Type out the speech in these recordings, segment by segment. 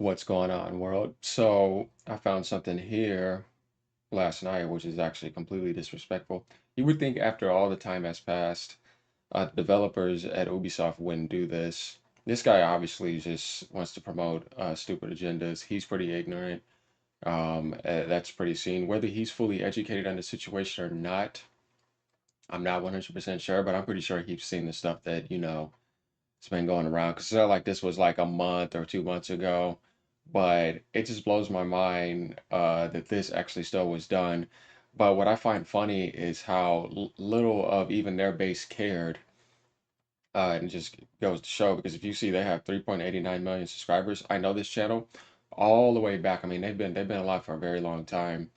What's going on, world? So I found something here last night, which is actually completely disrespectful. You would think after all the time has passed, developers at Ubisoft wouldn't do this. This guy obviously just wants to promote stupid agendas. He's pretty ignorant. That's pretty seen. Whether he's fully educated on the situation or not, I'm not 100% sure, but I'm pretty sure he's seen the stuff that, it's been going around. Because it's not like this was like a month or 2 months ago, but it just blows my mind that this actually still was done. But what I find funny is how little of even their base cared. And it just goes to show because if you see they have 3.89 million subscribers. I know this channel all the way back. I mean, they've been alive for a very long time.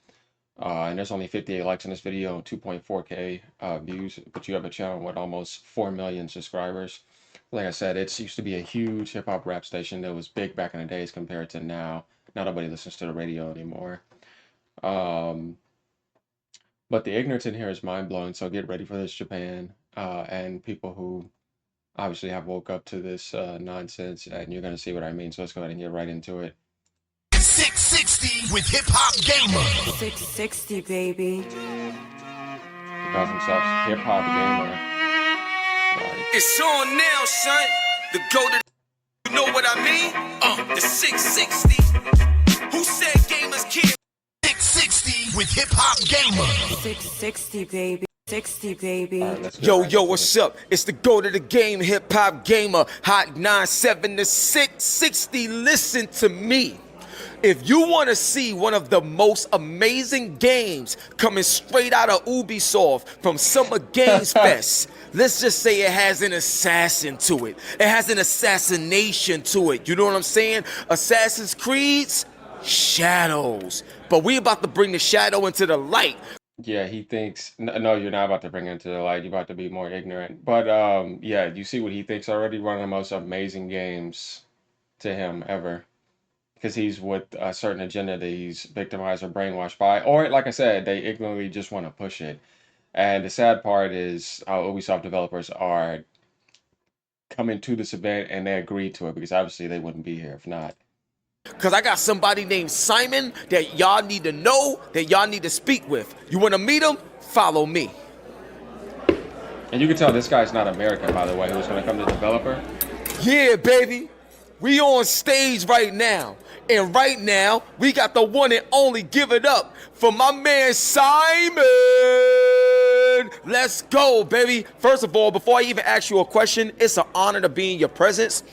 And there's only 58 likes on this video, 2.4K views, but you have a channel with almost 4 million subscribers. Like I said, it used to be a huge hip hop rap station that was big back in the days compared to now. Not nobody listens to the radio anymore. Um, but the ignorance in here is mind blowing. So get ready for this, Japan, and people who obviously have woke up to this nonsense, and you're gonna see what I mean. So let's go ahead and get right into it. 660 with Hip Hop Gamer. 660, baby. He calls himself hip hop gamer. Like, It's on now, son. The go to you know what I mean? The 660. Who said gamers can't? 660 with Hip Hop Gamer. 660, baby. 60, baby. all right, let's get Yo, right yo, into what's this. up? It's the go to the game, hip hop gamer, hot 97 to 660. Listen to me. If you want to see one of the most amazing games coming straight out of Ubisoft from Summer Games Fest, let's just say it has an assassin to it. It has an assassination to it. You know what I'm saying? Assassin's Creed's shadows. But we about to bring the shadow into the light. Yeah, he thinks no, you're not about to bring it to the light. You're about to be more ignorant. But yeah, you see what he thinks already. One of the most amazing games to him ever, because he's with a certain agenda that he's victimized or brainwashed by, or like I said, they ignorantly just want to push it. And the sad part is how Ubisoft developers are coming to this event and they agreed to it because obviously they wouldn't be here if not. Cause I got somebody named Simon that y'all need to know, that y'all need to speak with. You wanna meet him? Follow me. And you can tell this guy's not American, by the way, who's going to come to developer. Yeah, baby. We on stage right now. And right now, we got the one and only Give It Up for my man Simon. Let's go, baby. First of all, before I even ask you a question, it's an honor to be in your presence.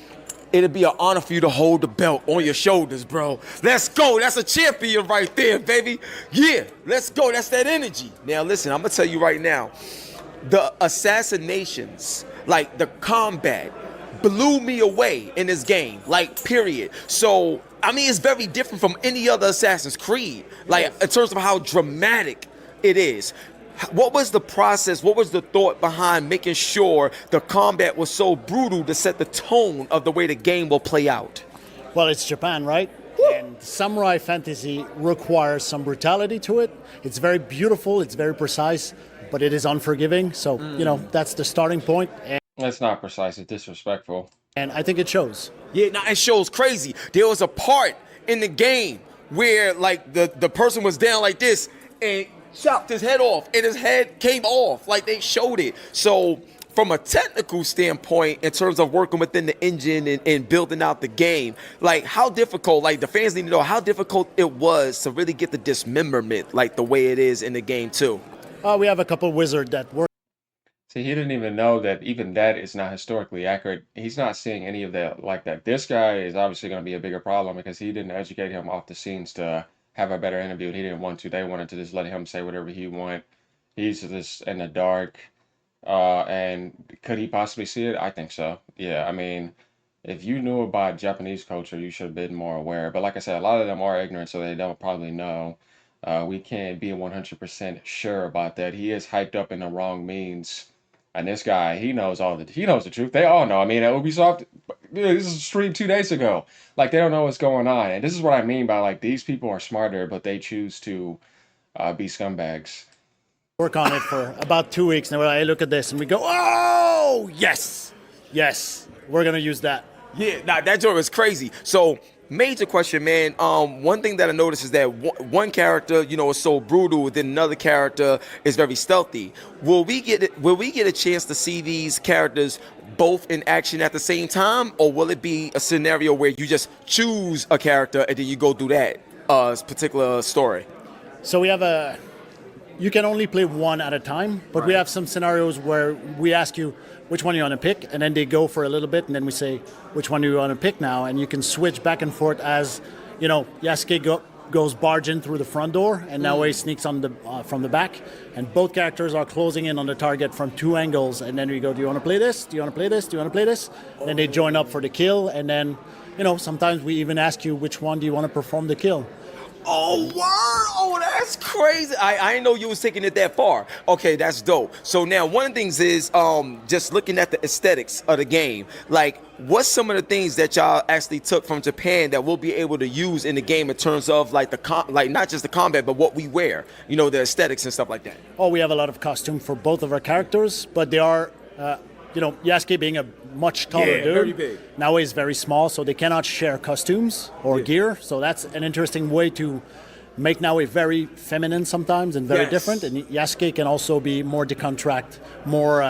It'd be an honor for you to hold the belt on your shoulders, bro. Let's go. That's a champion right there, baby. Yeah, let's go. That's that energy. Now, listen, I'm going to tell you right now, the assassinations, like the combat, blew me away in this game, like, period. So, I mean, it's very different from any other Assassin's Creed, like, in terms of how dramatic it is. What was the process? What was the thought behind making sure the combat was so brutal to set the tone of the way the game will play out? Well, it's Japan, right? And samurai fantasy requires some brutality to it. It's very beautiful, it's very precise, but it is unforgiving. So, that's the starting point. That's not precise, it's disrespectful. And I think it shows. Yeah, now it shows crazy. There was a part in the game where, like, the person was down like this and chopped his head off, and his head came off. Like, they showed it. So, from a technical standpoint, in terms of working within the engine and building out the game, like, how difficult, like, the fans need to know how difficult it was to really get the dismemberment, like, the way it is in the game, too. We have a couple wizards that work. See, he didn't even know that even that is not historically accurate. He's not seeing any of that like that. This guy is obviously going to be a bigger problem because he didn't educate him off the scenes to have a better interview, and he didn't want to. They wanted to just let him say whatever he want. He's just in the dark. And could he possibly see it? I think so. Yeah, I mean, if you knew about Japanese culture, you should have been more aware. But like I said, a lot of them are ignorant, so they don't probably know. We can't be 100% sure about that. He is hyped up in the wrong means. And this guy, he knows the truth. They all know. I mean, at Ubisoft, this is streamed 2 days ago. Like, they don't know what's going on. And this is what I mean by, like, these people are smarter, but they choose to be scumbags. Work on it for about 2 weeks. Now I look at this and we go, oh, yes, we're going to use that. Yeah, nah, that joint was crazy. So Major question, man. One thing that I noticed is that one character, you know, is so brutal, then another character is very stealthy. Will we get a chance to see these characters both in action at the same time, or will it be a scenario where you just choose a character and then you go through that particular story? So we have you can only play one at a time, but we have some scenarios where we ask you which one you want to pick, and then they go for a little bit, and then we say which one do you want to pick now, and you can switch back and forth as, you know, Yasuke goes barging through the front door, and now he sneaks on the from the back, and both characters are closing in on the target from two angles, and then we go, do you want to play this? Do you want to play this? Do you want to play this? And then they join up for the kill, and then, you know, sometimes we even ask you which one do you want to perform the kill. Oh, word! Oh, that's crazy. I didn't know you was taking it that far. Okay, that's dope. So now one of the things is just looking at the aesthetics of the game. Like, what's some of the things that y'all actually took from Japan that we'll be able to use in the game in terms of like like not just the combat, but what we wear, you know, the aesthetics and stuff like that? Oh, we have a lot of costume for both of our characters, but they are, you know, Yasuke being a much taller dude, very big. now he's very small, so they cannot share costumes or gear. So that's an interesting way to make Naue very feminine sometimes and very different. And Yasuke can also be more decontract, more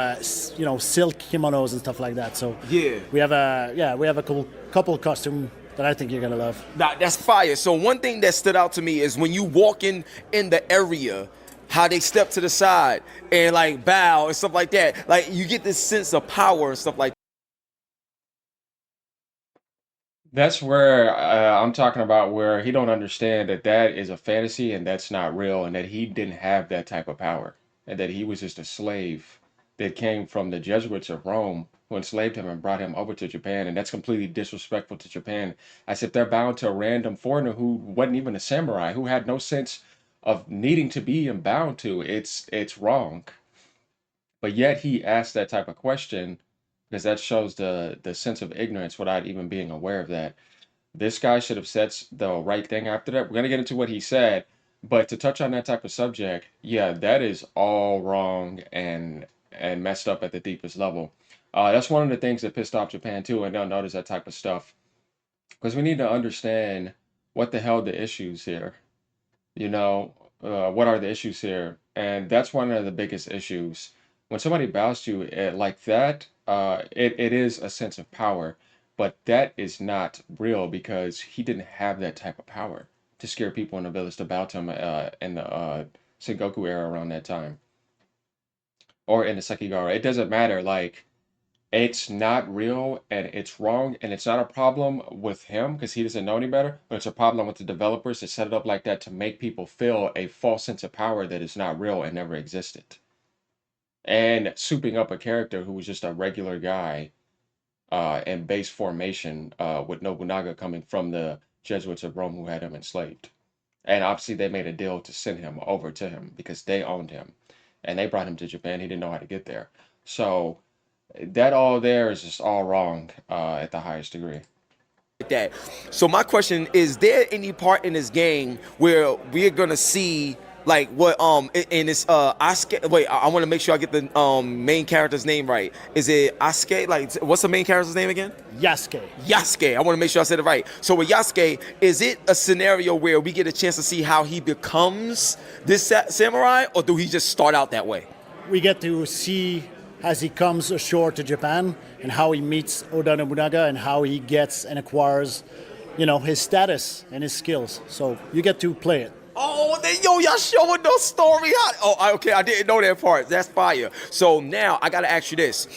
you know, silk kimonos and stuff like that. So we have a couple costume that I think you're gonna love. Nah, that's fire. So one thing that stood out to me is when you walk in the area, how they step to the side and like bow and stuff like that. Like you get this sense of power and stuff like that. That's where I'm talking about where he don't understand that that is a fantasy and that's not real, and that he didn't have that type of power, and that he was just a slave that came from the Jesuits of Rome who enslaved him and brought him over to Japan, and that's completely disrespectful to Japan, as if they're bound to a random foreigner who wasn't even a samurai, who had no sense of needing to be and bound to. It's wrong. But yet he asked that type of question because that shows the sense of ignorance without even being aware of that. This guy should have said the right thing after that. We're gonna get into what he said, but to touch on that type of subject, yeah, that is all wrong and messed up at the deepest level. That's one of the things that pissed off Japan too, and don't notice that type of stuff because we need to understand what the hell the issues here. You know, what are the issues here? And that's one of the biggest issues. When somebody bows to you like that, it is a sense of power, but that is not real because he didn't have that type of power to scare people in the village to bow to him in the Sengoku era around that time, or in the Sekigahara. It doesn't matter. Like, it's not real and it's wrong, and it's not a problem with him because he doesn't know any better, but it's a problem with the developers that set it up like that to make people feel a false sense of power that is not real and never existed. And souping up a character who was just a regular guy in base formation with Nobunaga coming from the Jesuits of Rome who had him enslaved. And obviously they made a deal to send him over to him because they owned him. And they brought him to Japan. He didn't know how to get there. So that all there is just all wrong at the highest degree. That. So my question is: there any part in this game where we're gonna see like what in this Asuke? Wait, I want to make sure I get the main character's name right. Is it Asuke? Like, what's the main character's name again? Yasuke. Yasuke. I want to make sure I said it right. So with Yasuke, is it a scenario where we get a chance to see how he becomes this samurai, or do he just start out that way? We get to see as he comes ashore to Japan and how he meets Oda Nobunaga and how he gets and acquires, you know, his status and his skills. So you get to play it. Oh, then y'all showing the story. Okay, I didn't know that part. That's fire. So now I gotta ask you this.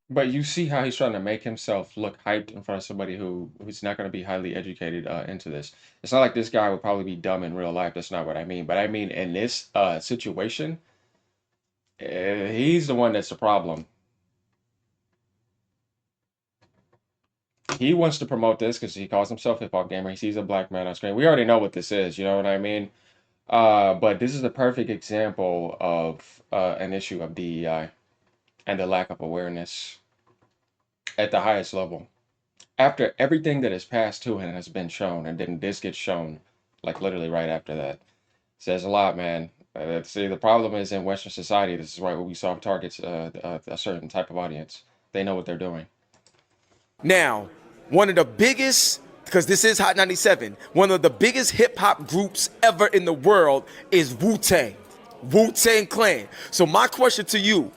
But you see how he's trying to make himself look hyped in front of somebody who's not going to be highly educated into this. It's not like this guy would probably be dumb in real life. That's not what I mean. But I mean in this situation, he's the one that's the problem. He wants to promote this because he calls himself hip hop gamer. He sees a black man on screen. We already know what this is. You know what I mean? But this is a perfect example of an issue of DEI and the lack of awareness at the highest level. After everything that has passed to him has been shown, and then this gets shown, like literally right after that, says a lot, man. See, the problem is in Western society, this is why Ubisoft targets a certain type of audience. They know what they're doing. Now, one of the biggest because this is Hot 97. One of the biggest hip hop groups ever in the world is Wu-Tang. Wu-Tang Clan. So my question to you,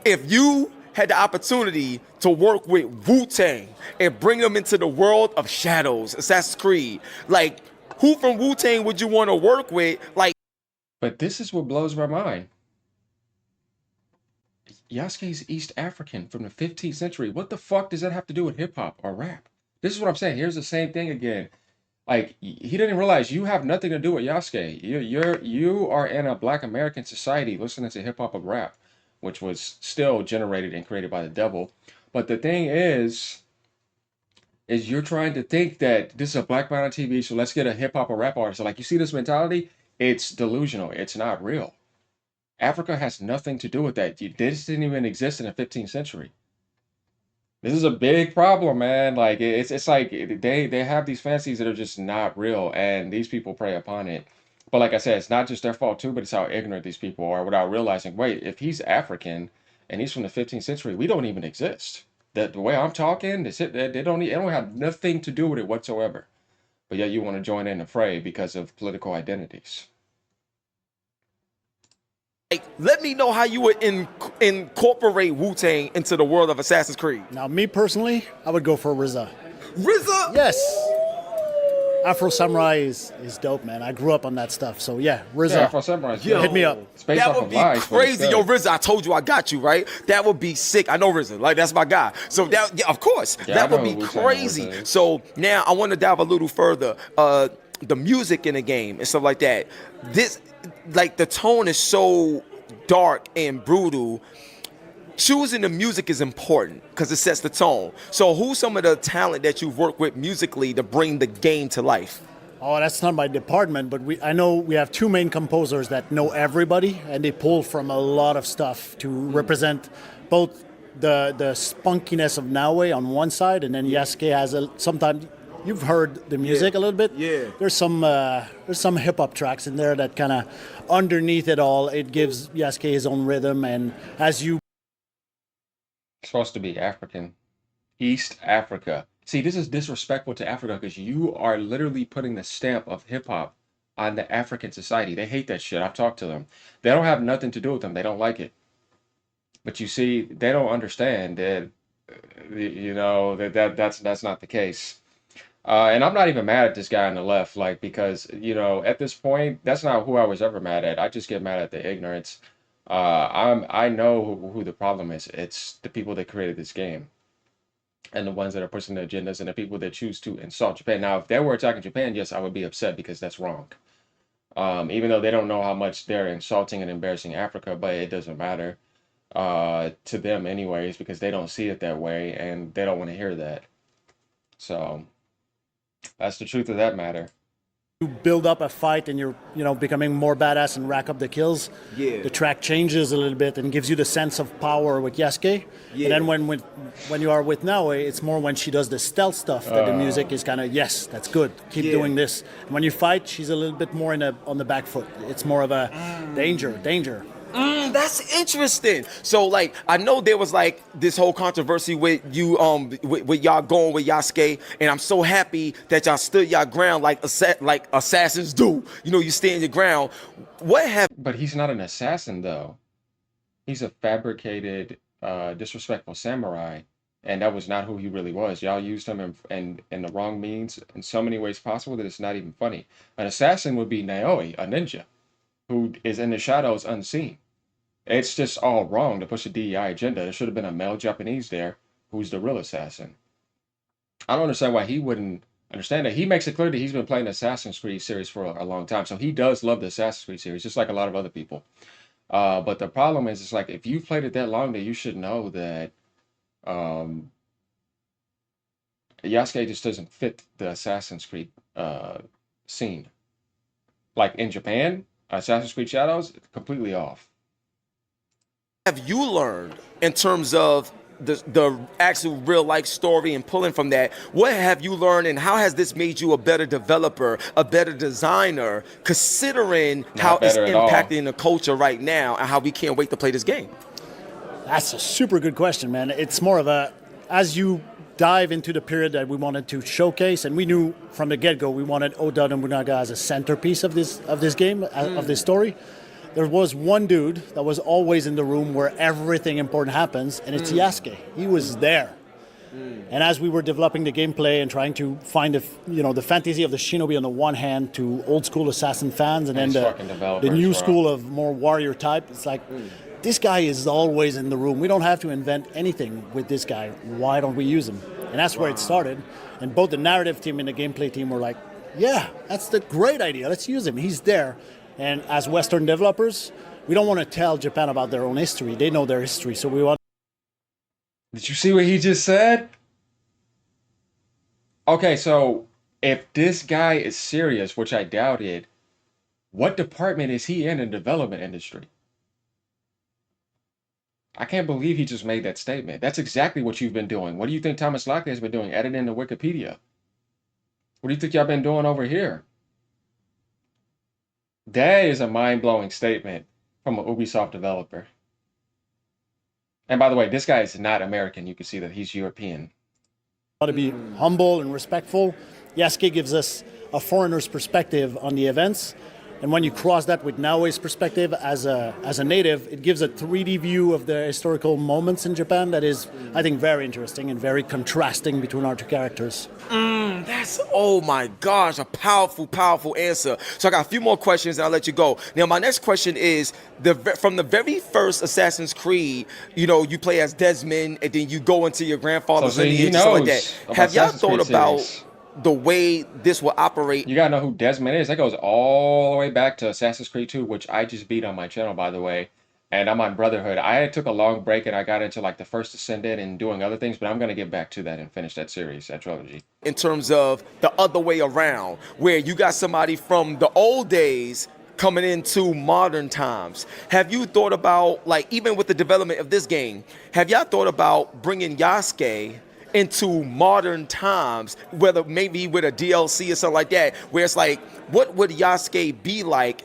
if you had the opportunity to work with Wu-Tang and bring them into the world of Shadows, Assassin's Creed, like, who from Wu-Tang would you want to work with? Like, But this is what blows my mind. Yasuke's East African from the 15th century. What the fuck does that have to do with hip hop or rap? This is what I'm saying. Here's the same thing again. Like he didn't realize you have nothing to do with Yasuke. You are in a Black American society listening to hip hop and rap, which was still generated and created by the devil. But the thing is you're trying to think that this is a black man on TV, so let's get a hip hop or rap artist. So like you see this mentality, it's delusional. It's not real. Africa has nothing to do with that. This didn't even exist in the 15th century. This is a big problem, man. Like it's like they have these fantasies that are just not real, and these people prey upon it. But like I said, it's not just their fault too, but it's how ignorant these people are without realizing, wait, if he's African and he's from the 15th century, we don't even exist. The way I'm talking, they don't have nothing to do with it whatsoever. But yet you want to join in the fray because of political identities. let me know how you would incorporate Wu-Tang into the world of Assassin's Creed. Now, me personally, I would go for RZA. RZA? Yes. Afro Samurai is dope, man. I grew up on that stuff. So, yeah, RZA. Yeah, Afro Samurai. Hit me up. It's based That off would of be lies, but it's crazy. good. Yo, RZA, I told you I got you, right? That would be sick. I know RZA. Like, that's my guy. So, that, yeah, of course, Yeah, that I would know be Wu-Tang, crazy. Wu-Tang. So, now I want to dive a little further. The music in the game and stuff like that. This, like, the tone is so dark and brutal. Choosing the music is important because it sets the tone. So, who's some of the talent that you've worked with musically to bring the game to life? Oh, that's not my department, but I know we have two main composers that know everybody, and they pull from a lot of stuff to represent both the spunkiness of Naue on one side, and then Yasuke has sometimes you've heard the music a little bit. Yeah. There's some hip hop tracks in there that kind of underneath it all, it gives Yasuke his own rhythm, and as you It's supposed to be African. East Africa. See, this is disrespectful to Africa because you are literally putting the stamp of hip hop on the African society. They hate that shit. I've talked to them. They don't have nothing to do with them. They don't like it. But you see, they don't understand that, that's not the case. And I'm not even mad at this guy on the left, like, because, at this point, that's not who I was ever mad at. I just get mad at the ignorance. I know who the problem is. It's the people that created this game. And the ones that are pushing the agendas and the people that choose to insult Japan. Now, if they were attacking Japan, yes, I would be upset because that's wrong. Even though they don't know how much they're insulting and embarrassing Africa, but it doesn't matter to them anyways because they don't see it that way and they don't want to hear that. So that's the truth of that matter. build up a fight and you're becoming more badass and rack up the kills, the track changes a little bit and gives you the sense of power with Yasuke. And then when you are with Naue, it's more when she does the stealth stuff that the music is kind of, yes, that's good, keep doing this. And when you fight, she's a little bit more on the back foot. It's more of a danger. That's interesting. So, like, I know there was like this whole controversy with you, with y'all going with Yasuke, and I'm so happy that y'all stood y'all ground like assassins do. You stand your ground. But he's not an assassin, though. He's a fabricated, disrespectful samurai, and that was not who he really was. Y'all used him in the wrong means in so many ways possible that it's not even funny. An assassin would be Naoi, a ninja, who is in the shadows unseen. It's just all wrong to push a DEI agenda. There should have been a male Japanese there who's the real assassin. I don't understand why he wouldn't understand that. He makes it clear that he's been playing the Assassin's Creed series for a long time. So he does love the Assassin's Creed series, just like a lot of other people. But the problem is, it's like, if you've played it that long, then you should know that Yasuke just doesn't fit the Assassin's Creed scene. Like in Japan, Assassin's Creed Shadows, completely off. Have you learned in terms of the actual real life story and pulling from that? What have you learned, and how has this made you a better developer, a better designer, considering how it's impacting the culture right now and how we can't wait to play this game? That's a super good question, man. It's more of as you dive into the period that we wanted to showcase, and we knew from the get-go we wanted Oda Nobunaga as a centerpiece of this game, of this story. There was one dude that was always in the room where everything important happens, and it's Yasuke. He was there. And as we were developing the gameplay and trying to find the fantasy of the shinobi on the one hand to old school assassin fans, and then the new school of more warrior type, it's like, this guy is always in the room. We don't have to invent anything with this guy. Why don't we use him? And that's where it started. And both the narrative team and the gameplay team were like, yeah, that's the great idea. Let's use him. He's there. And as Western developers, we don't want to tell Japan about their own history. They know their history. So we want. Did you see what he just said? Okay, so if this guy is serious, which I doubted, what department is he in the development industry? I can't believe he just made that statement. That's exactly what you've been doing. What do you think Thomas Lockley has been doing? Editing the Wikipedia. What do you think y'all been doing over here? That is a mind-blowing statement from an Ubisoft developer. And by the way, this guy is not American. You can see that he's European. To be humble and respectful. Yasuke gives us a foreigner's perspective on the events. And when you cross that with Naoe's perspective as a native, it gives a 3D view of the historical moments in Japan that is, I think, very interesting and very contrasting between our two characters. That's, oh my gosh, a powerful, powerful answer. So I got a few more questions and I'll let you go. Now, my next question is, from the very first Assassin's Creed, you play as Desmond and then you go into your grandfather's lineage and stuff like that. Have y'all thought about the way this will operate? You gotta know who Desmond is. That goes all the way back to Assassin's Creed 2, which I just beat on my channel, by the way. And I'm on Brotherhood. I took a long break and I got into like the first Ascendant and doing other things, but I'm gonna get back to that and finish that series, that trilogy. In terms of the other way around, where you got somebody from the old days coming into modern times. Have you thought about, like, even with the development of this game, have y'all thought about bringing Yasuke into modern times, whether maybe with a DLC or something like that, where it's like, what would Yasuke be like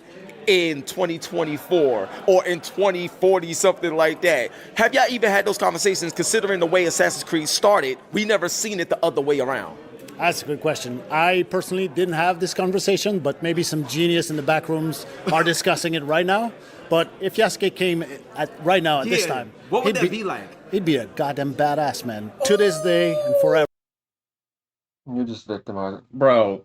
in 2024 or in 2040, something like that? Have y'all even had those conversations, considering the way Assassin's Creed started? We never seen it the other way around. That's a good question. I personally didn't have this conversation, but maybe some genius in the back rooms are discussing it right now. But if Yasuke came right now at this time, what would that be like? He'd be a goddamn badass, man. To this day and forever. You're just victimizing. Bro,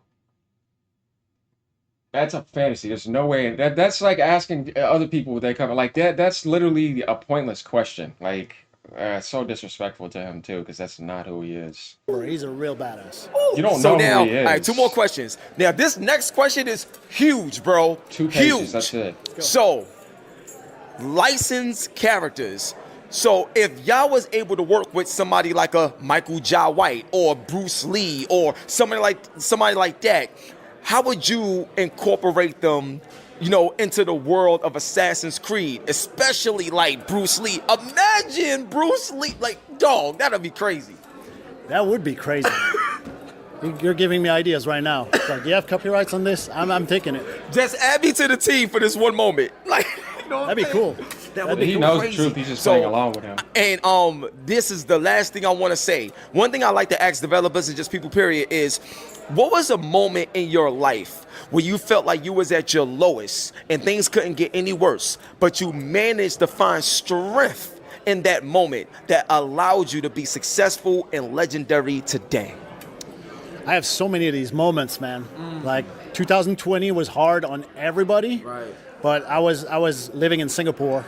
that's a fantasy. There's no way. That's like asking other people would they come. Like, that's literally a pointless question. Like, it's so disrespectful to him, too, because that's not who he is. He's a real badass. You don't know now, who he is. all right, 2 more questions. Now, this next question is huge, bro. 2 pages, huge. that's it. So, licensed characters. So if y'all was able to work with somebody like a Michael Jai White or Bruce Lee or somebody like that, how would you incorporate them, into the world of Assassin's Creed, especially like Bruce Lee? Imagine Bruce Lee, like, dog, that'd be crazy. That would be crazy. You're giving me ideas right now. So, do you have copyrights on this? I'm taking it. Just add me to the team for this one moment. Like, that'd be cool. He knows the truth. He's just playing along with him. And this is the last thing I want to say. One thing I like to ask developers and just people, period, is what was a moment in your life where you felt like you was at your lowest and things couldn't get any worse, but you managed to find strength in that moment that allowed you to be successful and legendary today? I have so many of these moments, man. Like 2020 was hard on everybody. Right. But I was living in Singapore,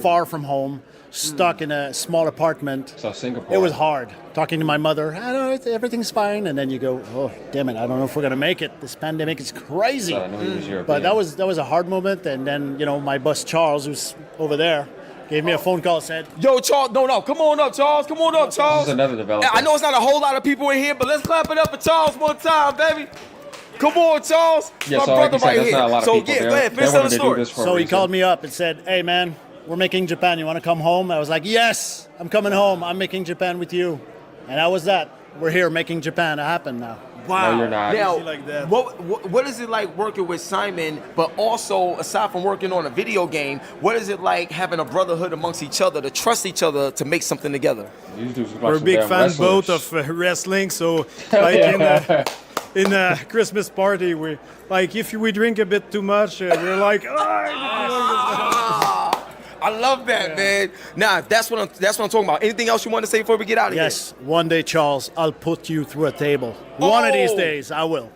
far from home, stuck in a small apartment. So Singapore. It was hard. Talking to my mother, I don't know, everything's fine. And then you go, oh, damn it, I don't know if we're going to make it. This pandemic is crazy. So I knew he was European. But that was a hard moment. And then, my boss, Charles, who's over there, gave me a phone call, said, Yo, Charles, no, come on up, Charles. Come on up, Charles. This is another developer. I know it's not a whole lot of people in here, but let's clap it up for Charles one time, baby. Come on, Charles. Yeah, my so brother like you said, right that's here. not a lot of So people. yeah, They- go ahead, they finish wanted the to do story. this for a so he reason. called me up and said, hey, man, we're making Japan. You want to come home? I was like, yes, I'm coming home. I'm making Japan with you. And that was that. We're here making Japan happen now. No, Wow. you're not. Now, like that. what is it like working with Simon? But also, aside from working on a video game, what is it like having a brotherhood amongst each other to trust each other to make something together? These dudes look like We're some big damn fans both wrestlers. of wrestling, so like in a Christmas party, we like if we drink a bit too much, we're like, I love that, man. Nah, that's what I'm talking about. Anything else you want to say before we get out of Yes, one day, Charles, I'll put you through a table. Oh. One of these days, I will. here?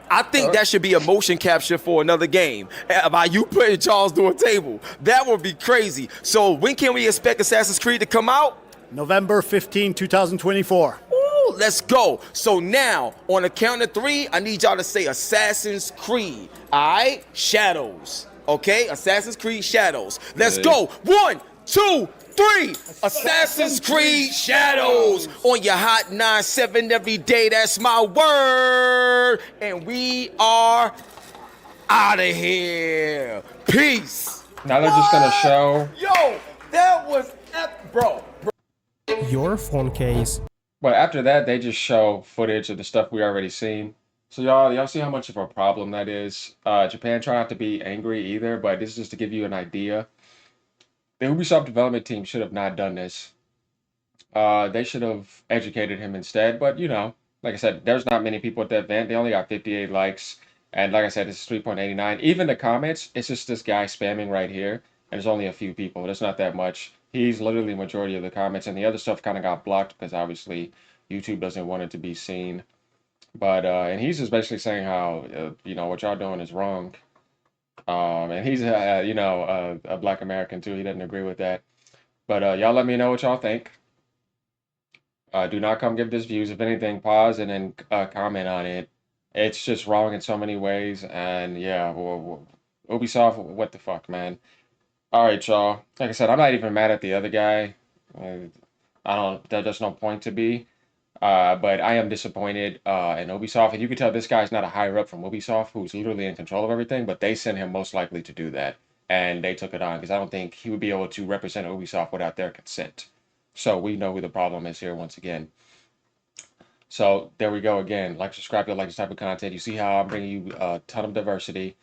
I think that should be a motion capture for another game. By you putting Charles through a table. That would be crazy. So when can we expect Assassin's Creed to come out? November 15, 2024. Ooh, let's go. So now, on the count of 3, I need y'all to say Assassin's Creed. All right? Shadows. Okay? Assassin's Creed Shadows. Let's go. 1, 2, 3. Assassin's Creed Shadows on your Hot 9-7 every day. That's my word. And we are out of here. Peace. Now they're just gonna show. Yo, that was bro. Your phone case. But after that, they just show footage of the stuff we already seen. So y'all see how much of a problem that is. Japan try not to be angry either, but this is just to give you an idea. The Ubisoft development team should have not done this. They should have educated him instead. But you know, like I said, there's not many people at that event. They only got 58 likes, and like I said, this is 3.89. Even the comments, it's just this guy spamming right here, and there's only a few people. There's not that much. He's literally the majority of the comments, and the other stuff kind of got blocked because obviously YouTube doesn't want it to be seen. But and he's just basically saying how you know what y'all doing is wrong. And he's you know a Black American too. He doesn't agree with that. But y'all let me know what y'all think. Do not come give this views. If anything, pause and then comment on it. It's just wrong in so many ways. And yeah, Ubisoft, what the fuck, man. All right, y'all. Like I said, I'm not even mad at the other guy. I don't. There's no point to be. But I am disappointed in Ubisoft, and you can tell this guy's not a higher up from Ubisoft, who's literally in control of everything. But they sent him most likely to do that, and they took it on because I don't think he would be able to represent Ubisoft without their consent. So we know who the problem is here once again. So there we go again. Like, subscribe if you like this type of content. You see how I'm bringing you a ton of diversity.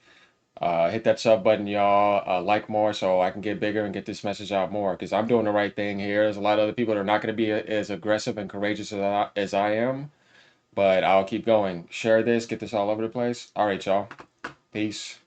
Hit that sub button, y'all. Like more so I can get bigger and get this message out more because I'm doing the right thing here. There's a lot of other people that are not going to be as aggressive and courageous as I am, but I'll keep going. Share this, get this all over the place. All right, y'all. Peace.